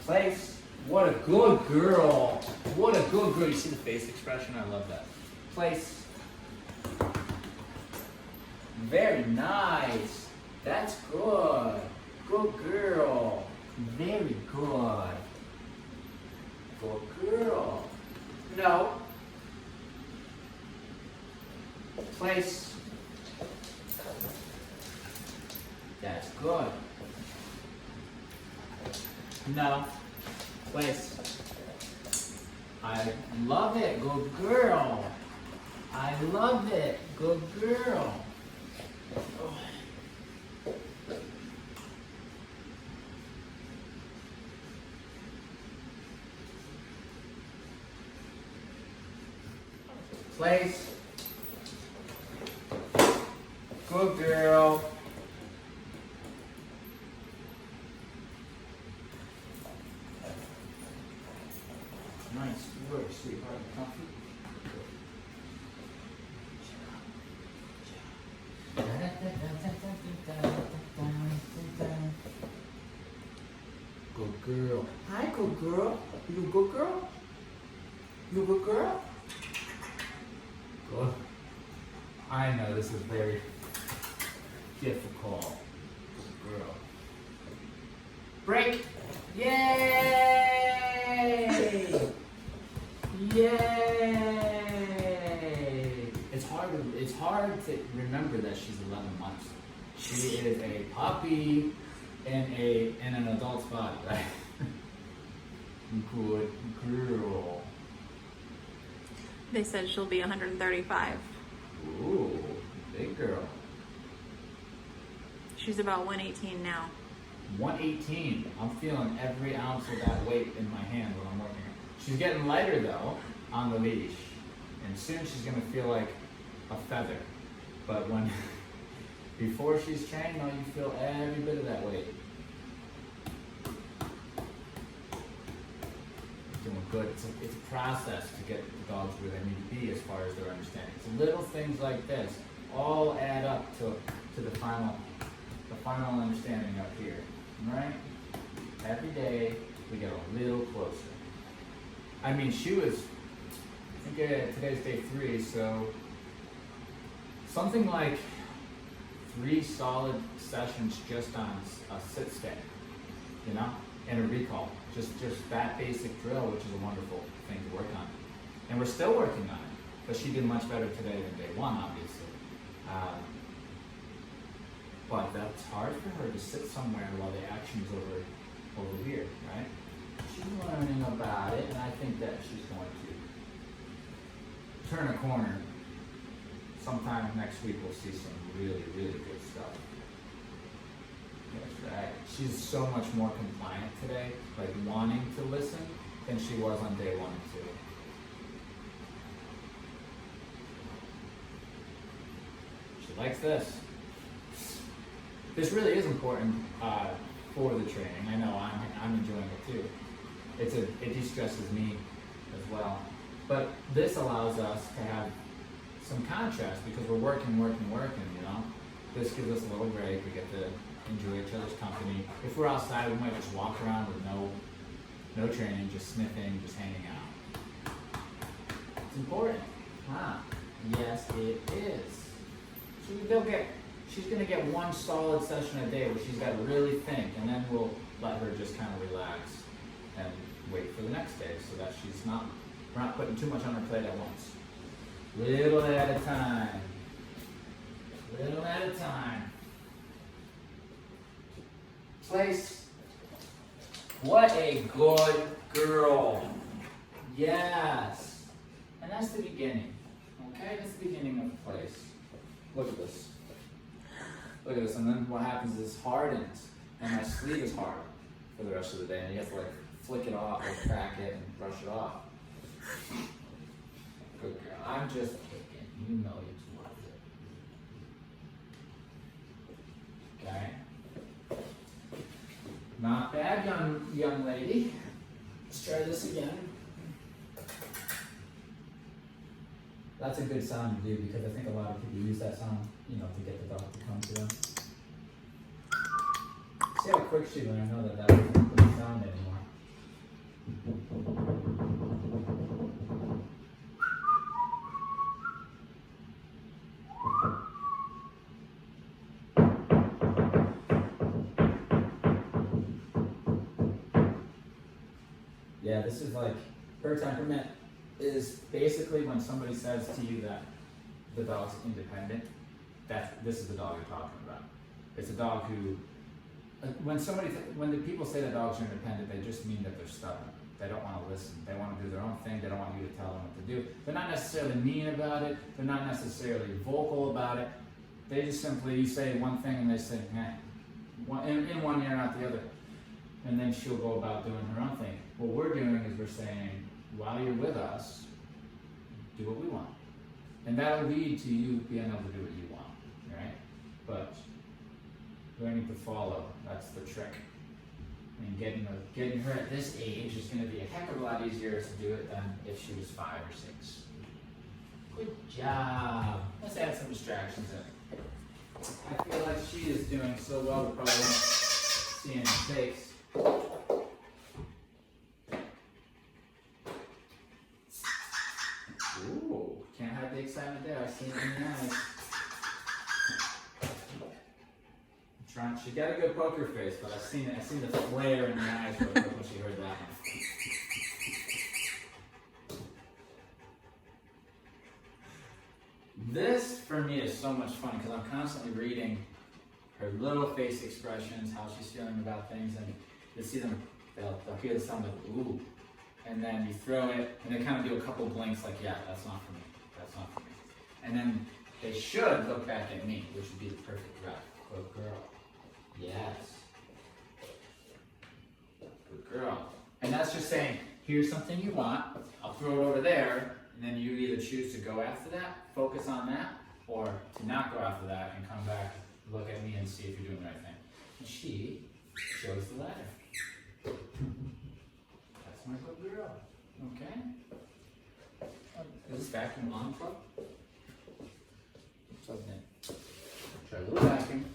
Place. What a good girl. What a good girl. You see the face expression? I love that. Place. Very nice. That's good. Good girl. Very good. Good girl. No. Place. That's good. No. Place. I love it. Good girl. I love it. Good girl. Oh. Place. Good girl. Nice work, sweetheart. Comfy. Good girl. Hi, good girl. You a good girl? You a good girl? Good. I know this is very difficult. Good girl. Break. Yay! Yay! It's hard to remember that she's 11 months. She is a puppy in an adult's body, right? Good girl. They said she'll be 135. Ooh, big girl. She's about 118 now. 118. I'm feeling every ounce of that weight in my hand when I'm working her. She's getting lighter though on the leash, and soon she's gonna feel like a feather. But when before she's trained, no, you feel every bit of that weight. Doing good. It's a process to get the dogs where they need to be as far as their understanding. It's little things like this all add up to the final understanding up here. Right? Every day we get a little closer. I mean, she was, I think today's day 3, so something like 3 solid sessions just on a sit stay, you know, and a recall. Just that basic drill, which is a wonderful thing to work on. And we're still working on it, but she did much better today than day 1, obviously. But that's hard for her to sit somewhere while the action's over here, right? She's learning about it, and I think that she's going to turn a corner. Sometime next week we'll see some really, really good stuff. That's right. She's so much more compliant today, like wanting to listen, than she was on day 1 and 2. She likes this. This really is important for the training. I know I'm enjoying it too. It de-stresses me as well. But this allows us to have some contrast because we're working, you know? This gives us a little break. We get to enjoy each other's company. If we're outside, we might just walk around with no training, just sniffing, just hanging out. It's important, huh? Yes, it is. She's gonna get 1 solid session a day where she's got to really think, and then we'll let her just kind of relax and wait for the next day so that we're not putting too much on her plate at once. Little at a time. Little at a time. Place. What a good girl. Yes. And that's the beginning. Okay, that's the beginning of place. Look at this. Look at this, and then what happens is it hardens, and my sleeve is hard for the rest of the day, and you have to like flick it off or crack it and brush it off. Good girl. I'm just kicking. You know it's worth it. Okay. Not bad, young lady. Let's try this again. That's a good sound to do because I think a lot of people use that sound, you know, to get the dog to come to them. See how quick she went. I know that wasn't a good sound anymore. Yeah, this is like, her temperament is basically when somebody says to you that the dog's independent, this is the dog you're talking about. It's a dog who, when the people say that dogs are independent, they just mean that they're stubborn. They don't want to listen. They want to do their own thing. They don't want you to tell them what to do. They're not necessarily mean about it. They're not necessarily vocal about it. They just simply, you say one thing and they say, in one ear and out the other. And then she'll go about doing her own thing. What we're doing is we're saying, while you're with us, do what we want. And that'll lead to you being able to do what you want, right? But learning to follow, that's the trick. And getting her at this age is going to be a heck of a lot easier to do it than if she was 5 or 6. Good job. Let's add some distractions in. I feel like she is doing so well, we probably won't see any mistakes. Ooh, can't hide the excitement there. I see it in the eyes. She got a good poker face, but I seen the flare in the eyes real quick when she heard that one. This, for me, is so much fun because I'm constantly reading her little face expressions, how she's feeling about things, and you see them, they'll hear the sound of ooh, and then you throw it, and they kind of do a couple blinks like, yeah, that's not for me, that's not for me. And then they should look back at me, which would be the perfect rep. Good girl. Yes. Good girl. And that's just saying, here's something you want, I'll throw it over there, and then you either choose to go after that, focus on that, or to not go after that and come back, look at me and see if you're doing the right thing. And she chose the latter. That's my good girl. Okay? Is this vacuum on, club? Plugged in. Try a little vacuum.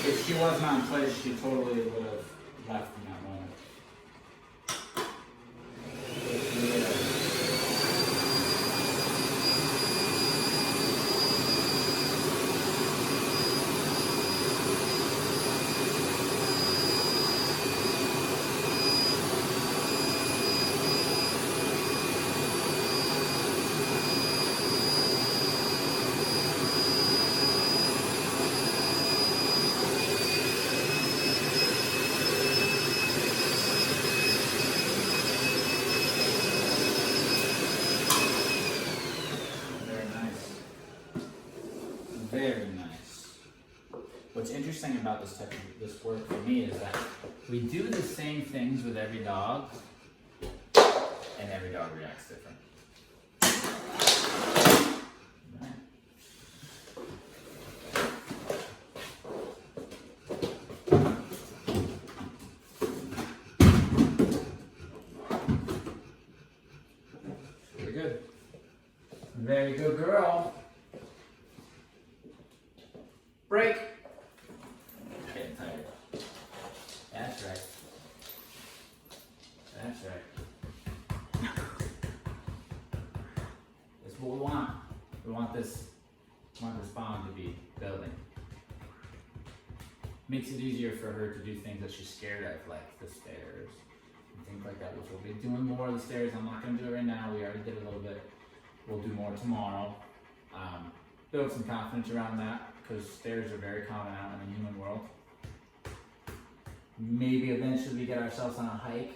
If she wasn't on place, she totally would have left in that moment. Very nice. What's interesting about this work for me is that we do the same things with every dog, and every dog reacts different. Right. Very good. Very good girl. Break. Getting tired. That's right. That's right. That's what we want. We want this bond to be building. Makes it easier for her to do things that she's scared of, like the stairs and things like that, which we'll be doing more of the stairs. I'm not going to do it right now. We already did a little bit. We'll do more tomorrow. Build some confidence around that, because stairs are very common out in the human world. Maybe eventually we get ourselves on a hike